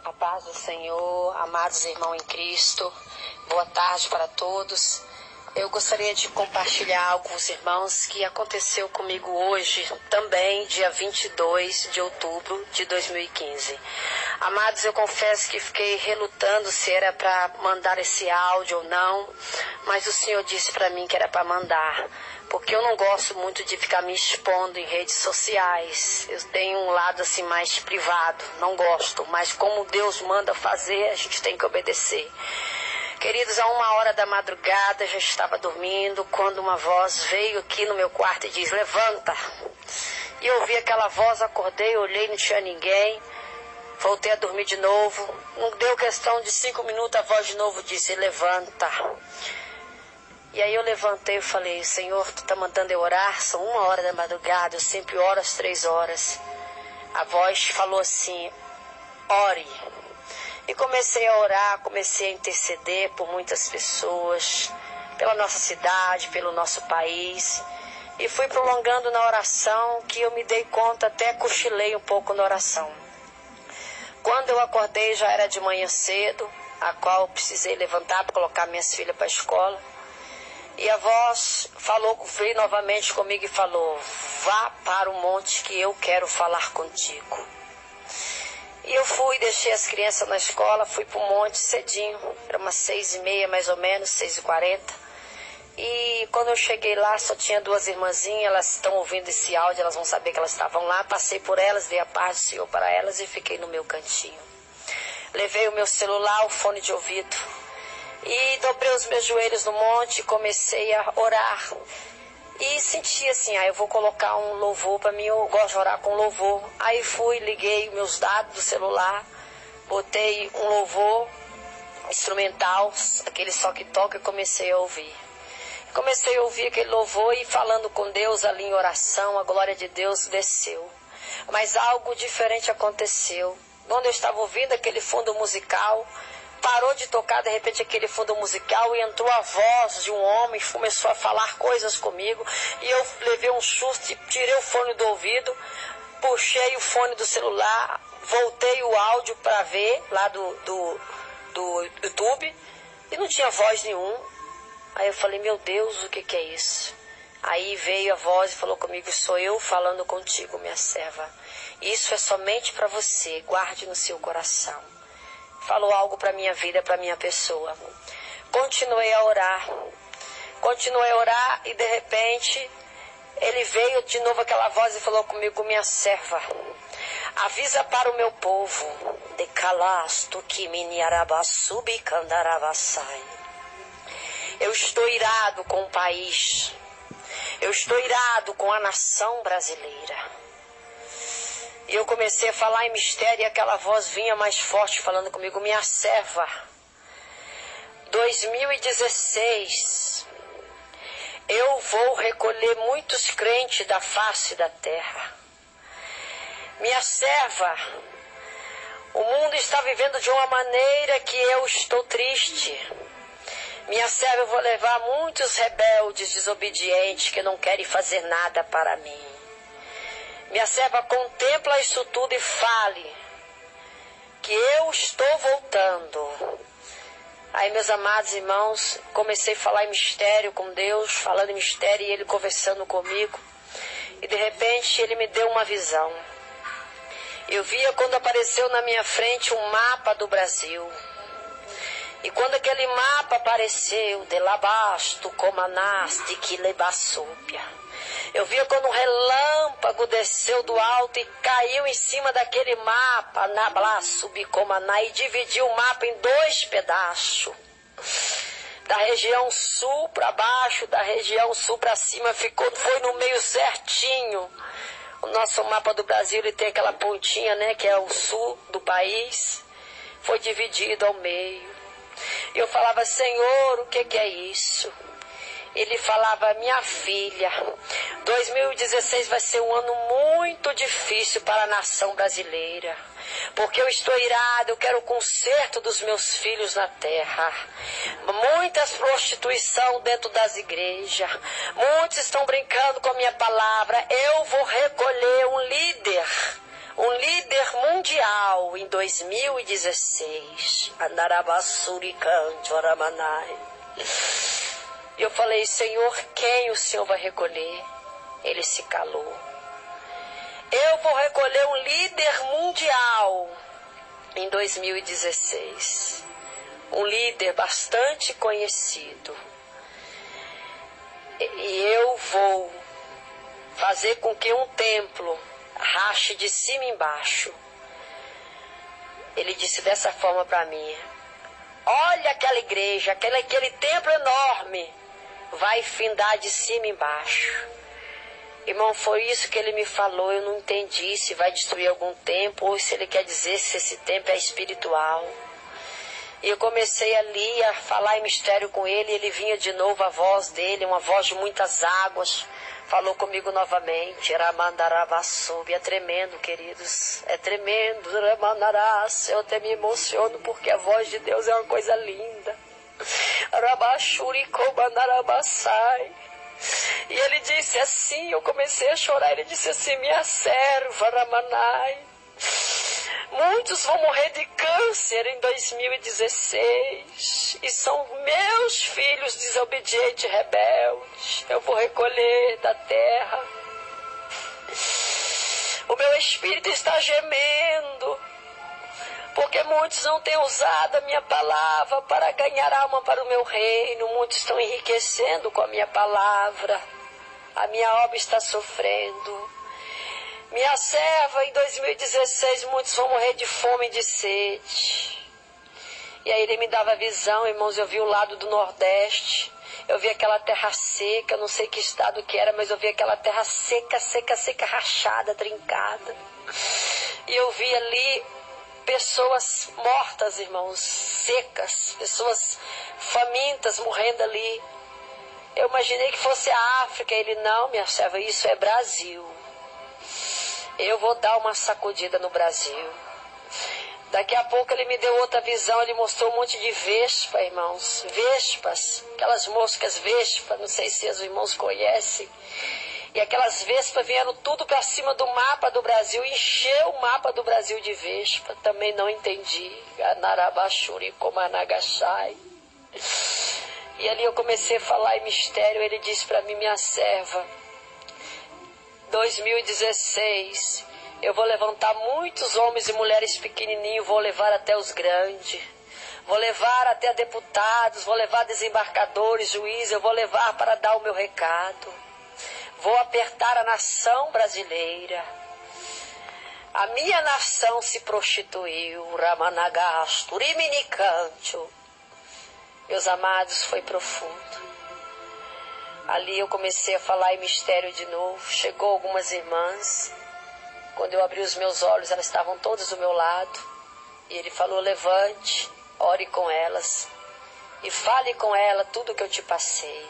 A paz do Senhor, amados irmãos em Cristo, boa tarde para todos. Eu gostaria de compartilhar algo com os irmãos que aconteceu comigo hoje, também dia 22 de outubro de 2015. Amados, eu confesso que fiquei relutando se era para mandar esse áudio ou não, mas o Senhor disse para mim que era para mandar. Porque eu não gosto muito de ficar me expondo em redes sociais. Eu tenho um lado assim mais privado, não gosto. Mas como Deus manda fazer, a gente tem que obedecer. Queridos, a 1h da madrugada, já estava dormindo, quando uma voz veio aqui no meu quarto e diz, levanta. E eu ouvi aquela voz, acordei, olhei, não tinha ninguém. Voltei a dormir de novo. Não deu questão de 5 minutos, a voz de novo disse, levanta. E aí eu levantei e falei, Senhor, Tu tá mandando eu orar? São 1h da madrugada, eu sempre oro às 3 horas. A voz falou assim, ore. E comecei a orar, comecei a interceder por muitas pessoas, pela nossa cidade, pelo nosso país. E fui prolongando na oração, que eu me dei conta, até cochilei um pouco na oração. Quando eu acordei já era de manhã cedo, a qual eu precisei levantar para colocar minhas filhas para a escola. E a voz veio novamente comigo e falou, vá para o monte que eu quero falar contigo. E eu fui, deixei as crianças na escola, fui para o monte cedinho, era umas 6h30 mais ou menos, 6h40. E quando eu cheguei lá, só tinha 2 irmãzinhas, elas estão ouvindo esse áudio, elas vão saber que elas estavam lá. Passei por elas, dei a paz do Senhor para elas e fiquei no meu cantinho. Levei o meu celular, o fone de ouvido. E dobrei os meus joelhos no monte e comecei a orar. E senti assim, eu vou colocar um louvor para mim, eu gosto de orar com louvor. Aí fui, liguei meus dados do celular, botei um louvor instrumental, aquele só que toca, e comecei a ouvir. Comecei a ouvir aquele louvor e falando com Deus ali em oração, a glória de Deus desceu. Mas algo diferente aconteceu. Quando eu estava ouvindo aquele fundo musical, parou de tocar de repente aquele fundo musical e entrou a voz de um homem, começou a falar coisas comigo e eu levei um susto, tirei o fone do ouvido, puxei o fone do celular, voltei o áudio para ver lá do YouTube e não tinha voz nenhuma. Aí eu falei, meu Deus, o que é isso? Aí veio a voz e falou comigo, sou eu falando contigo, minha serva. Isso é somente para você, guarde no seu coração. Falou algo para minha vida, para minha pessoa. Continuei a orar e de repente ele veio de novo aquela voz e falou comigo, minha serva, avisa para o meu povo, de calasto que miniarabassubi candaravassai. Eu estou irado com o país, eu estou irado com a nação brasileira. E eu comecei a falar em mistério e aquela voz vinha mais forte falando comigo, minha serva, 2016, eu vou recolher muitos crentes da face da terra. Minha serva, o mundo está vivendo de uma maneira que eu estou triste. Minha serva, eu vou levar muitos rebeldes, desobedientes, que não querem fazer nada para mim. Minha serva, contempla isso tudo e fale que eu estou voltando. Aí, meus amados irmãos, comecei a falar em mistério com Deus, falando em mistério e Ele conversando comigo. E de repente Ele me deu uma visão. Eu via quando apareceu na minha frente um mapa do Brasil. E quando aquele mapa apareceu, de labasto, comanás, de quilebassúpia. Eu via quando um relâmpago desceu do alto e caiu em cima daquele mapa, na subicomaná, e dividiu o mapa em 2 pedaços. Da região sul para baixo, da região sul para cima, foi no meio certinho. O nosso mapa do Brasil, ele tem aquela pontinha, né, que é o sul do país. Foi dividido ao meio. Eu falava, Senhor, o que é isso? Ele falava, minha filha, 2016 vai ser um ano muito difícil para a nação brasileira, porque eu estou irado, eu quero o conserto dos meus filhos na terra. Muitas prostituição dentro das igrejas, muitos estão brincando com a minha palavra. Eu vou recolher um líder, um líder mundial em 2016. E eu falei, Senhor, quem o Senhor vai recolher? Ele se calou. Eu vou recolher um líder mundial em 2016. Um líder bastante conhecido. E eu vou fazer com que um templo rache de cima embaixo. Ele disse dessa forma para mim: olha aquela igreja, aquele templo enorme, vai findar de cima embaixo. Irmão, foi isso que ele me falou. Eu não entendi se vai destruir algum templo ou se ele quer dizer se esse templo é espiritual. E eu comecei ali a falar em mistério com ele. E ele vinha de novo, a voz dele, uma voz de muitas águas, falou comigo novamente. É tremendo, queridos. É tremendo. Eu até me emociono porque a voz de Deus é uma coisa linda. E ele disse assim, eu comecei a chorar. Ele disse assim: minha serva Ramanai, muitos vão morrer de câncer em 2016 e são meus filhos desobedientes e rebeldes. Eu vou recolher da terra. O meu espírito está gemendo, porque muitos não têm usado a minha palavra para ganhar alma para o meu reino. Muitos estão enriquecendo com a minha palavra. A minha obra está sofrendo. Minha serva, em 2016, muitos vão morrer de fome e de sede. E aí ele me dava visão, irmãos. Eu vi o lado do Nordeste. Eu vi aquela terra seca, não sei que estado que era, mas eu vi aquela terra seca, rachada, trincada. E eu vi ali pessoas mortas, irmãos, secas, pessoas famintas morrendo ali. Eu imaginei que fosse a África. Ele: não, minha serva, isso é Brasil. Eu vou dar uma sacudida no Brasil. Daqui a pouco ele me deu outra visão. Ele mostrou um monte de vespa, irmãos. Vespas, aquelas moscas vespa, não sei se os irmãos conhecem. E aquelas vespas vieram tudo para cima do mapa do Brasil. Encheu o mapa do Brasil de vespa. Também não entendi. Anarabashuri Komanagashai. E ali eu comecei a falar em mistério. Ele disse para mim: minha serva, 2016, eu vou levantar muitos homens e mulheres pequenininhos, vou levar até os grandes, vou levar até deputados, vou levar desembargadores, juízes, eu vou levar para dar o meu recado. Vou apertar a nação brasileira. A minha nação se prostituiu. Ramanagasto, Riminicancho. Meus amados, foi profundo. Ali eu comecei a falar em mistério de novo. Chegou algumas irmãs. Quando eu abri os meus olhos, elas estavam todas do meu lado. E ele falou: levante, ore com elas e fale com ela tudo o que eu te passei.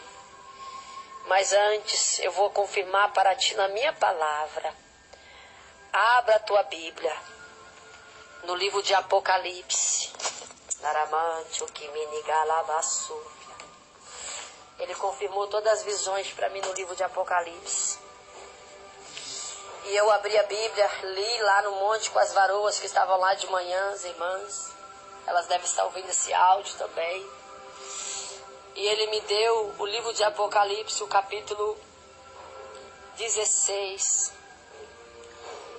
Mas antes, eu vou confirmar para ti na minha palavra. Abra a tua Bíblia no livro de Apocalipse. Ele confirmou todas as visões para mim no livro de Apocalipse. E eu abri a Bíblia, li lá no monte com as varoas que estavam lá de manhã, as irmãs. Elas devem estar ouvindo esse áudio também. E ele me deu o livro de Apocalipse, o capítulo 16.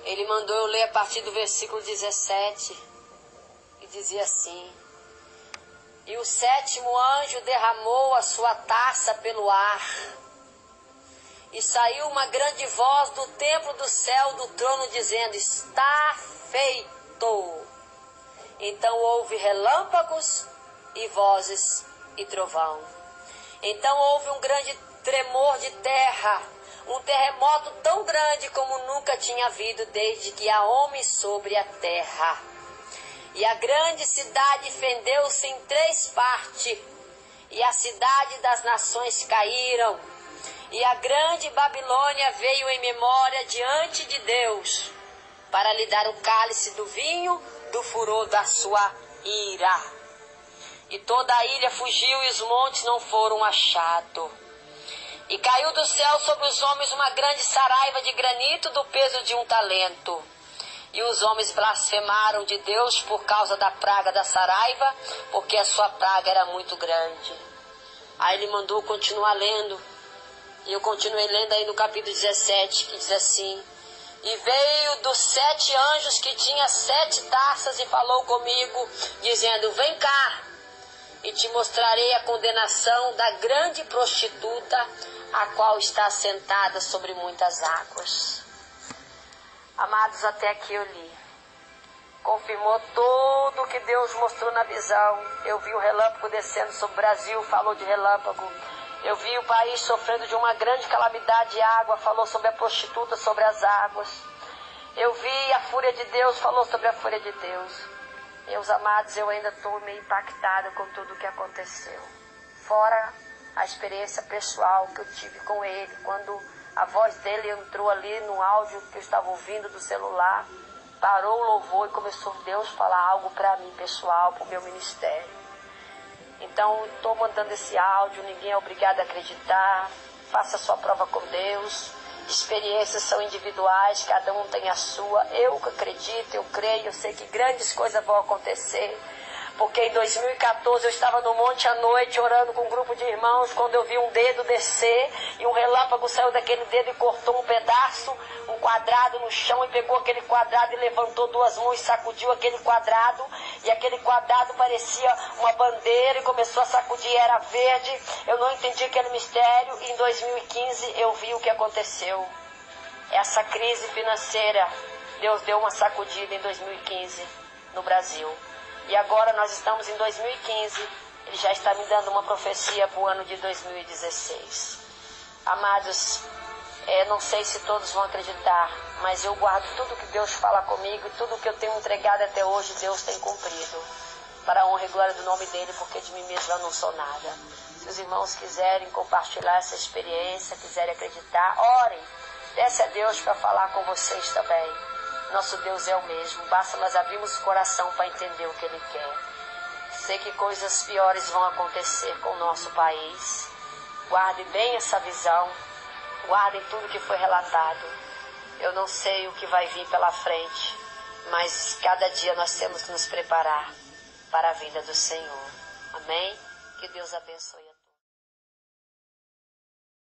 Ele mandou eu ler a partir do versículo 17. E dizia assim: e o sétimo anjo derramou a sua taça pelo ar. E saiu uma grande voz do templo do céu, do trono, dizendo: está feito. Então houve relâmpagos e vozes e trovão. Então houve um grande tremor de terra, um terremoto tão grande como nunca tinha havido desde que há homens sobre a terra. E a grande cidade fendeu-se em 3 partes, e a cidade das nações caíram, e a grande Babilônia veio em memória diante de Deus, para lhe dar o cálice do vinho do furor da sua ira. E toda a ilha fugiu e os montes não foram achados. E caiu do céu sobre os homens uma grande saraiva de granito do peso de 1 talento. E os homens blasfemaram de Deus por causa da praga da saraiva, porque a sua praga era muito grande. Aí ele mandou continuar lendo. E eu continuei lendo aí no capítulo 17, que diz assim: e veio dos 7 anjos que tinha 7 taças e falou comigo, dizendo: vem cá, e te mostrarei a condenação da grande prostituta, a qual está sentada sobre muitas águas. Amados, até aqui eu li. Confirmou tudo o que Deus mostrou na visão. Eu vi o relâmpago descendo sobre o Brasil, falou de relâmpago. Eu vi o país sofrendo de uma grande calamidade de água, falou sobre a prostituta, sobre as águas. Eu vi a fúria de Deus, falou sobre a fúria de Deus. Meus amados, eu ainda estou meio impactada com tudo o que aconteceu. Fora a experiência pessoal que eu tive com ele, quando a voz dele entrou ali no áudio que eu estava ouvindo do celular, parou o louvor e começou Deus a falar algo para mim pessoal, para o meu ministério. Então, estou mandando esse áudio, ninguém é obrigado a acreditar, faça a sua prova com Deus, experiências são individuais, cada um tem a sua. Eu acredito, eu creio, eu sei que grandes coisas vão acontecer, porque em 2014 eu estava no monte à noite orando com um grupo de irmãos, quando eu vi um dedo descer e um relâmpago saiu daquele dedo e cortou um pedaço, um quadrado no chão, e pegou aquele quadrado e levantou 2 mãos e sacudiu aquele quadrado, e aquele quadrado parecia uma bandeira e começou a sacudir, era verde. Eu não entendi aquele mistério e em 2015 eu vi o que aconteceu. Essa crise financeira, Deus deu uma sacudida em 2015 no Brasil. E agora nós estamos em 2015, Ele já está me dando uma profecia para o ano de 2016. Amados, não sei se todos vão acreditar, mas eu guardo tudo que Deus fala comigo, tudo que eu tenho entregado até hoje, Deus tem cumprido. Para a honra e glória do nome dEle, porque de mim mesmo eu não sou nada. Se os irmãos quiserem compartilhar essa experiência, quiserem acreditar, orem. Peça a Deus para falar com vocês também. Nosso Deus é o mesmo, basta nós abrirmos o coração para entender o que Ele quer. Sei que coisas piores vão acontecer com o nosso país. Guardem bem essa visão, guardem tudo que foi relatado. Eu não sei o que vai vir pela frente, mas cada dia nós temos que nos preparar para a vinda do Senhor. Amém? Que Deus abençoe.